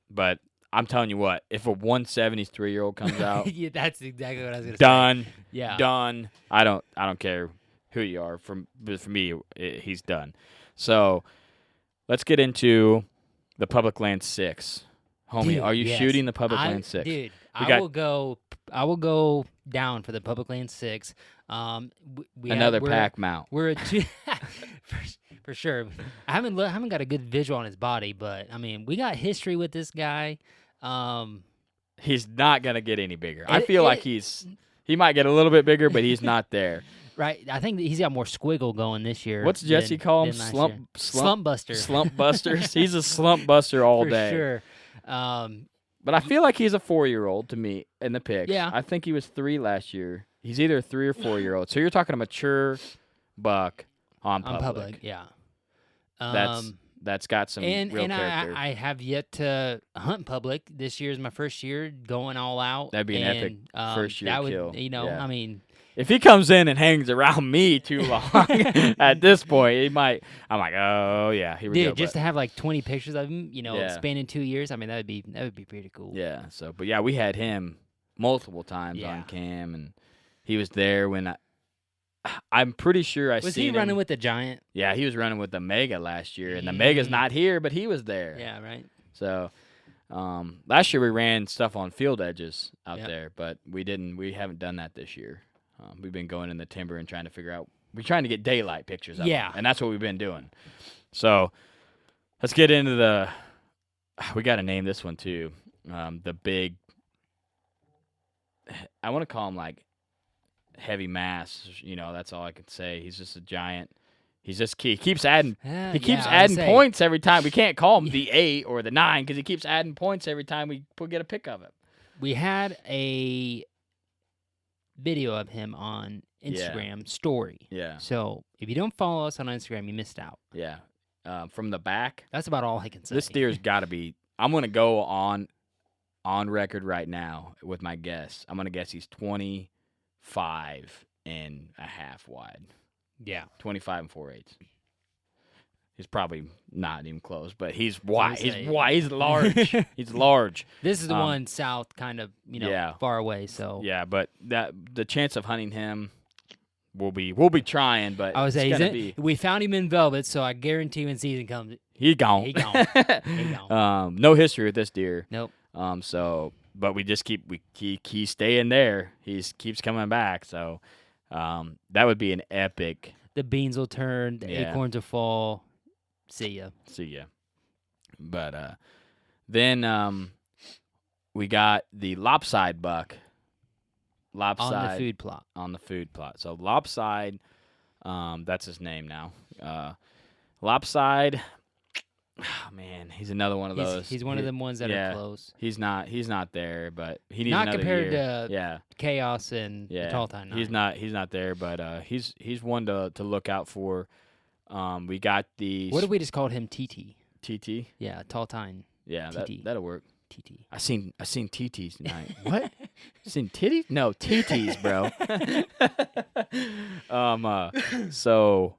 But I'm telling you what, if a 173-year-old comes out, Yeah, that's exactly what I was gonna done, say. Yeah. done. I don't care who you are. But for me, he's done. So let's get into the public land 6. Homie, Dude, are you yes. shooting the public land 6? Dude, We I got- will go down for the public land 6. Another pack mount. We're at 2 for sure. I haven't got a good visual on his body, but I mean, we got history with this guy. He's not gonna get any bigger. I feel like he might get a little bit bigger, but he's not there. Right, I think that he's got more squiggle going this year. What's Jesse call him? than last Slump, year. slump, Slump buster. slump busters. He's a slump buster all for day. sure. But I feel like he's a 4-year-old to me in the picks. Yeah. I think he was 3 last year. He's either a 3 or 4-year-old. So you're talking a mature buck on On public. public, yeah. That's got some and real character. I have yet to hunt public. This year is my first year going all out. That'd be an epic and, first year that would, kill. Yeah. I mean, If he comes in and hangs around me too long at this point, he might. I'm like, oh yeah, here we dude, go. just but- to have like 20 pictures of him, Yeah. spanning 2 years. I mean, that would be pretty cool. Yeah. So, but yeah, we had him multiple times Yeah. on cam, and he was there when I'm pretty sure Was he running with the giant? Yeah, he was running with the Mega last year, and the Mega's not here, but he was there. Yeah, right. So last year we ran stuff on field edges out there, but we haven't done that this year. We've been going in the timber and trying to figure out. We're trying to get daylight pictures of them, and that's what we've been doing. So let's get into the. We got to name this one too. The big. I want to call him like heavy mass. That's all I can say. He's just a giant. He's just key. He keeps adding. Adding points every time. We can't call him the 8 or the 9 because he keeps adding points every time we get a pic of him. We had a video of him on Instagram story. Yeah. So if you don't follow us on Instagram, you missed out. Yeah. From the back. That's about all I can say. This deer's got to be. I'm gonna go on record right now with my guess. I'm gonna guess he's 25 and a half wide. Yeah. 25 and 4/8. He's probably not even close, but he's wide. He's wide. He's large. He's large. This is the one south, kind of, far away. So yeah, but the chance of hunting him, we'll be trying. But I would say we found him in velvet, so I guarantee when season comes, he gone. He gone. No history with this deer. Nope. But we just keep staying there. He keeps coming back. So. That would be an epic. The beans will turn, the acorns will fall. See ya. But then we got the lopside buck. On the food plot. So lopside, that's his name now. Lopside. Oh, man, he's another one of those. He's one of them ones that are close. He's not there, but he needs not another compared year. to Chaos and the Tall Time 9. He's not there, but he's one to look out for. We got the. What if we just called him TT? TT. Yeah, Tall Time. Yeah, TT. That'll work. TT. I seen TTs tonight. What? Seen titties? No, TTs, bro. So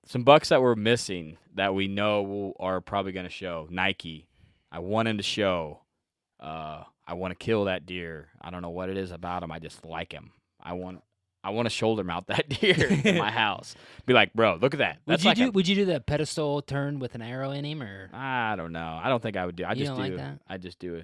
some bucks that we're missing that we know are probably going to show. Nike. I want him to show. I want to kill that deer. I don't know what it is about him. I just like him. I want to shoulder mount that deer in my house. Be like, bro, look at that. Would you do that pedestal turn with an arrow in him, or? I don't know. I don't think I would do. I just do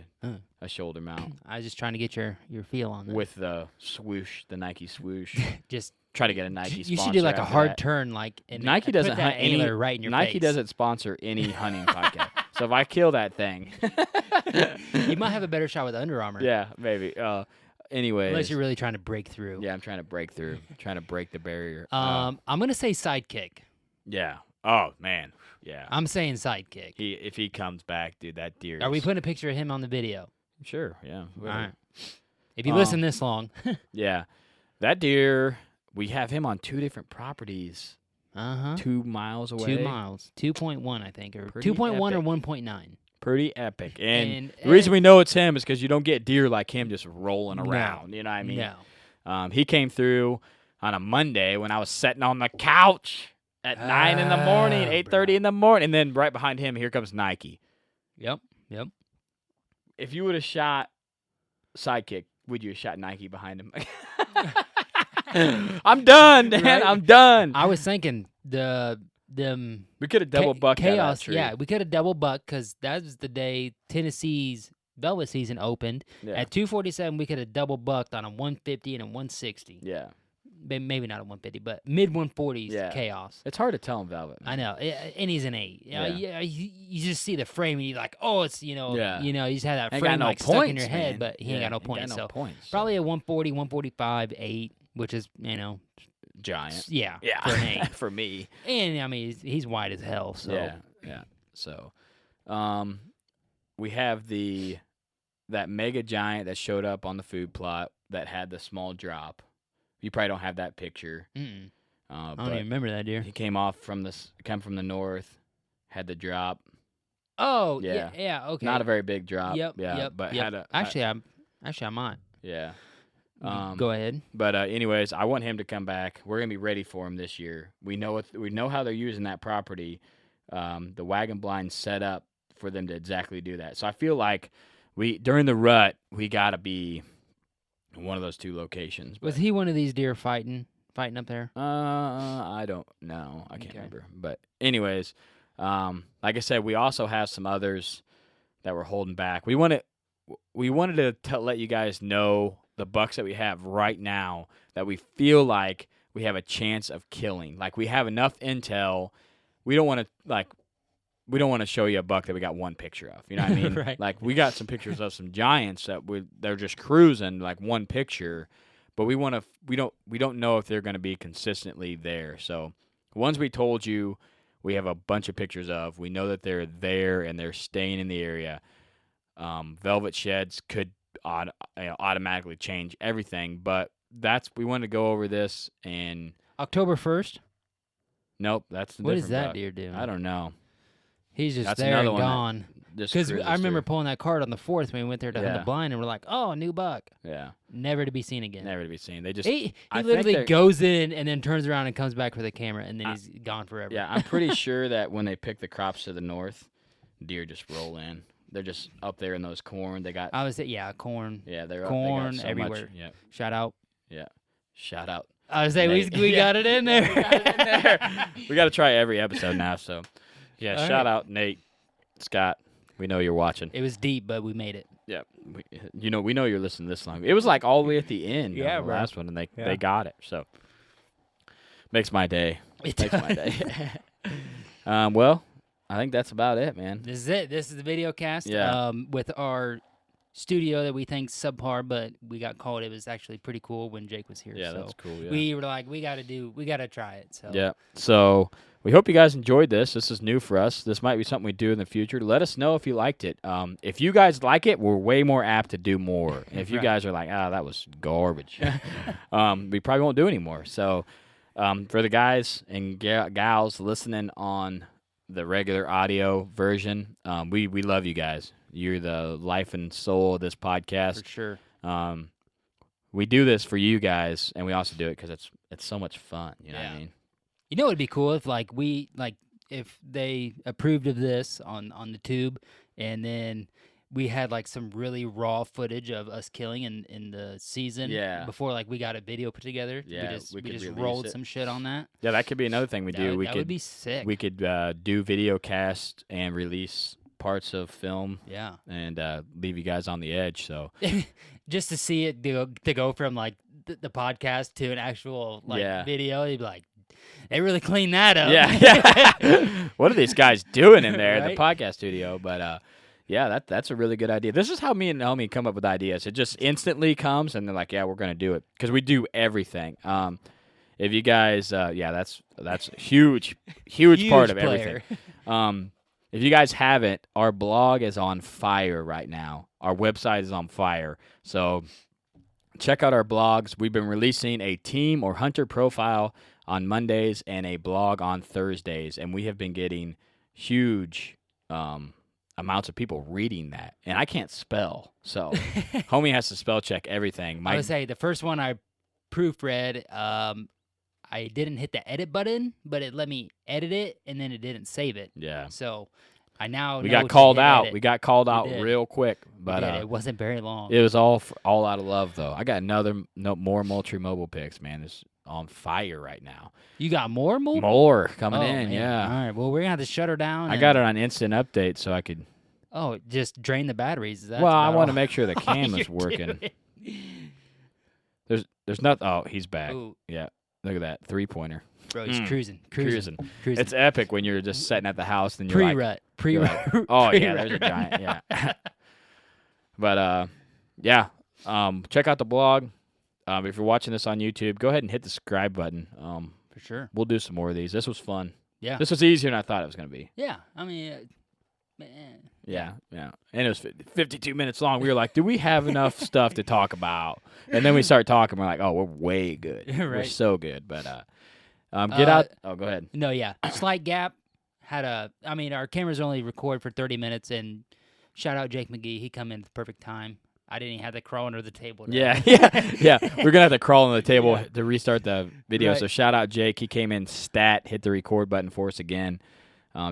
a shoulder mount. I was just trying to get your feel on that. With the swoosh, the Nike swoosh. Just try to get a Nike sponsor. You should do like a hard that. turn, like and Nike doesn't put that hunt antler right in your Nike face. doesn't sponsor any hunting podcast. So if I kill that thing, you might have a better shot with Under Armour. Yeah, maybe. Anyways, unless you're really trying to break through. Yeah, I'm trying to break through. Trying to break the barrier. I'm gonna say sidekick. Yeah. Oh man. Yeah. I'm saying sidekick. If he comes back, dude, that deer. Are we putting a picture of him on the video? Sure. Yeah. All right. If you listen this long. Yeah. That deer. We have him on 2 different properties. 2 miles away. 2 miles. 2.1, I think, or 2.1 or 1.9. Pretty epic. And the reason we know it's him is because you don't get deer like him just rolling around. No, you know what I mean? No. He came through on a Monday when I was sitting on the couch at 9 in the morning, 8:30 in the morning. And then right behind him, here comes Nike. Yep. If you would have shot Sidekick, would you have shot Nike behind him? I'm done, man. Right? I'm done. I was thinking we could have double bucked Chaos. That tree. Yeah, we could have double bucked because that was the day Tennessee's velvet season opened. Yeah. At 247, we could have double bucked on a 150 and a 160. Yeah. Maybe not a 150, but mid 140s Chaos. It's hard to tell in velvet. I know, and he's an 8. You just see the frame and you're like, oh, it's you just have that frame like stuck in your head, but he ain't got no points. So probably a 140, 145, 8, which is giant. Yeah. For an 8 for me. And I mean he's wide as hell. So yeah. So, we have that mega giant that showed up on the food plot that had the small drop. You probably don't have that picture. I don't even remember that deer. He came from the north, had the drop. Oh, yeah, okay. Not a very big drop. Yep. But had a actually I might. Yeah. Go ahead. But anyways, I want him to come back. We're gonna be ready for him this year. We know how they're using that property. The wagon blind set up for them to exactly do that. So I feel like during the rut we gotta be in one of those 2 locations. Was he one of these deer fighting fighting up there? I don't know. I can't Okay. remember. But anyways, like I said, we also have some others that we're holding back. We wanted to let you guys know the bucks that we have right now that we feel like we have a chance of killing. Like we have enough intel. We don't want to show you a buck that we got one picture of. You know what I mean? Right. Like we got some pictures of some giants that they're just cruising like one picture, but we don't know if they're going to be consistently there. So the ones we told you, we have a bunch of pictures of. We know that they're there and they're staying in the area. Velvet sheds could automatically change everything, but we wanted to go over this and October 1st? nope, that's a What is different that buck. deer doing? I don't know. He's just That's there another and one that gone. Just Because cruises I remember through. pulling that card on the 4th when we went there to hunt Yeah. the blind, and we're like, oh, new buck. Yeah, Never to be seen again. never to be seen. They just He I think literally they're- goes in and then turns around and comes back for the camera, and then he's gone forever. Yeah, I'm pretty sure that when they pick the crops to the north, deer just roll in. They're just up there in those corn. They got I would say, yeah, corn. yeah, they're corn up, they got so everywhere. Much, yeah, Shout out. yeah. Shout out. I would say Nate. we Yeah. got it in there. We got it in there. We got to try every episode now. So yeah, All shout right. out Nate, Scott. We know you're watching. It was deep, but we made it. Yeah, we know you're listening this long. It was like all the way at the end. Yeah, of the bro. last one, and they Yeah. got it. So makes my day. It Makes my does. day. Well, I think that's about it, man. This is it. This is the video cast. Yeah. With our studio that we think subpar, but we got called. It was actually pretty cool when Jake was here. Yeah, so that's cool. Yeah. we were like, we got to try it. So Yeah. So we hope you guys enjoyed this. This is new for us. This might be something we do in the future. Let us know if you liked it. If you guys like it, we're way more apt to do more. If you Right. guys are like, that was garbage, we probably won't do any more. So for the guys and gals listening on the regular audio version, we love you guys. You're the life and soul of this podcast. for sure. We do this for you guys, and we also do it because it's so much fun. You know what I Yeah. mean? You know, it'd be cool if if they approved of this on the tube, and then we had like some really raw footage of us killing in the season. Yeah. Before like we got a video put together. Yeah, we we could just release rolled it. some shit on that. Yeah, that could be another thing we do. That would be sick. We could do video cast and release parts of film Yeah. and leave you guys on the edge. So Just to see it to go from like the podcast to an actual like Yeah. video, you'd be like, they really cleaned that up. yeah, what are these guys doing in there in the Right? podcast studio? But yeah, that's a really good idea. This is how me and Naomi come up with ideas. It just instantly comes, and they're like, yeah, we're gonna do it because we do everything. If you guys, that's a huge part of player. everything. If you guys haven't, our blog is on fire right now. Our website is on fire. So check out our blogs. We've been releasing a team or hunter profile on Mondays and a blog on Thursdays, and we have been getting huge amounts of people reading that. And I can't spell, so homie has to spell check everything. I would say the first one I proofread, I didn't hit the edit button, but it let me edit it, and then it didn't save it. yeah. So I now We know got to called hit out. edit. We got called out did. real quick, We but did. It wasn't very long. it was all out of love, though. I got more Moultrie mobile picks, man. It's on fire right now. You got more mobile? More coming Oh, in, man. yeah. All right. Well, we're gonna have to shut her down. I and- got it on instant update, so I could. Oh, just drain the batteries. That's Well, I about want to all- make sure the all camera's you're working. doing. There's nothing. Oh, he's back. Ooh, Yeah, look at that 3-pointer. bro, he's Mm. cruising. It's epic when you're just sitting at the house and you're pre-rut. you're Pre-rut. like, oh yeah, pre-rut. there's a giant. Yeah. But yeah. Check out the blog. If you're watching this on YouTube, go ahead and hit the subscribe button. For sure. We'll do some more of these. This was fun. Yeah. This was easier than I thought it was going to be. Yeah. I mean, man. Yeah. And it was 52 minutes long. We were like, do we have enough stuff to talk about? And then we start talking. We're like, oh, we're way good. We're Right. so good. But get out. Oh, go ahead. No, yeah. Slight gap. Our cameras only record for 30 minutes, and shout out Jake McGee. He come in at the perfect time. I didn't even have to crawl under the table. to- Yeah. We're going to have to crawl on the table Yeah. to restart the video. Right. So shout out Jake. He came in stat, hit the record button for us again,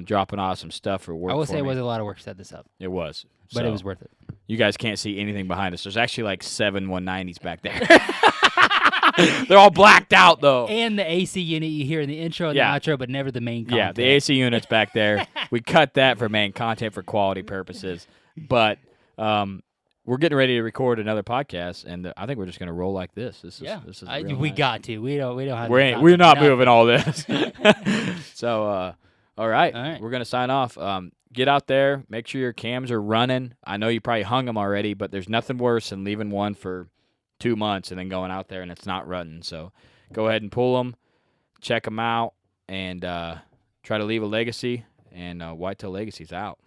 dropping off some stuff for work. I will for say it me. was a lot of work to set this up, It was. but it So, was worth it. You guys can't see anything behind us. There's actually like 7 190s back there. They're all blacked out though. And the AC unit you hear in the intro and Yeah. the outro, but never the main content. Yeah, the AC unit's back there. We cut that for main content for quality purposes. But we're getting ready to record another podcast, and I think we're just gonna roll like this. This is real We nice. got to. We don't have. We're not moving all this. So all right, All right. we're gonna sign off. Get out there, make sure your cams are running. I know you probably hung them already, but there's nothing worse than leaving one for 2 months and then going out there and it's not running. So go ahead and pull them, check them out, and try to leave a legacy. And Whitetail Legacy's out.